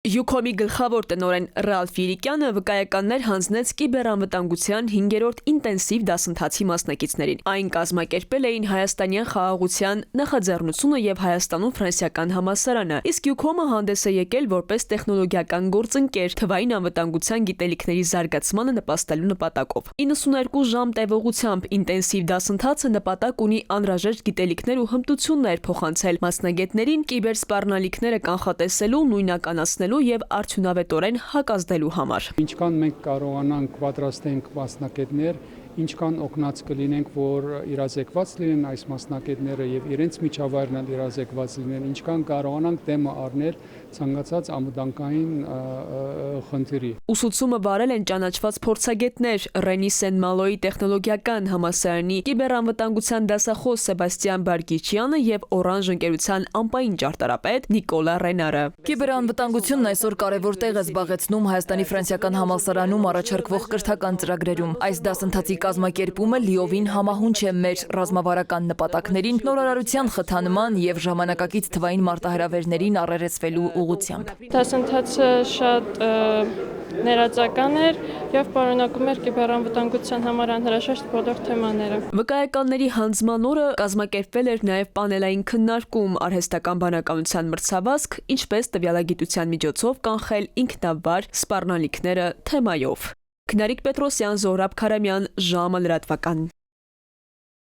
Յուքոմի գլխավոր տնօրեն Ռալֆ Իրիկյանը վկայականներ հանձնեց կիբերանվտանգության 5-րդ ինտենսիվ դասընթացի մասնակիցներին։ Այն կազմակերպել էին Հայաստանյան խաղաղության նախաձեռնությունը եւ Հայաստանում ֆրանսիական համալսարանը, իսկ Յուքոմը հանդես է եկել որպես տեխնոլոգիական գործընկեր թվային անվտանգության գիտելիքների զարգացմանը նպաստելու նպատակով։ 92 ժամ տևողությամբ ինտենսիվ դասընթացը նպատակ ունի անհրաժեշտ գիտելիքներ ու հմտություններ փոխանցել մասնագետներին կիբերսպառնալիքները կանխատեսելու, նույնականացնելու եւ արդյունավետորեն հակազդելու համար։ Ինչքան մենք կարողանանք պատրաստենք մասնակիցներ, ինչքան օգնած կլինենք, որ իրազեկված լինեն այս մասնակիցները եւ իրենց միջավայրն իրազեկված լինեն, ինչքան կարողանանք դեմը առնել ցանկացած անվտանգային խնդիրի։ Ուսուցումը վարել են ճանաչված փորձագետներ Ռենի Սեն-Մալոյի տեխնոլոգիական համալսարանի կիբերանվտանգության դասախոս Սեբաստիան Բարգիչյանը եւ Օրանժ ընկերության անպային ճարտարապետ Նիկոլա Ռենարը։ Կիբերանվտանգությունն այսօր կարևոր տեղ է զբաղեցնում Հայաստանի ֆրանսիական համալսարանում առաջարկվող կրթական ծրագրերում։ Այս դասընթացի կազմակերպումը լիովին համահունչ է մեր ռազմավարական նպատակներին, նորարարության խթանման եւ ժամանակակից թվային մարտահրավերներին առերեսվելու ուղղությամբ։ Դասընթացը շատ ներածական էր եւ պարունակում էր կիբերանվտանգության համար անհրաժեշտ բոլոր թեմաները։ Վկայականների հանձնման օրը կազմակերպվել էր նաեւ պանելային քննարկում, արհեստական բանականության մրցավազք, ինչպես տվյալագիտության միջոցով կանխել ինքնավար սպառնալիքները թեմայով։ Քնարիկ Պետրոսյան, Զոհրաբ Քարամյան, ժամը լրատվական։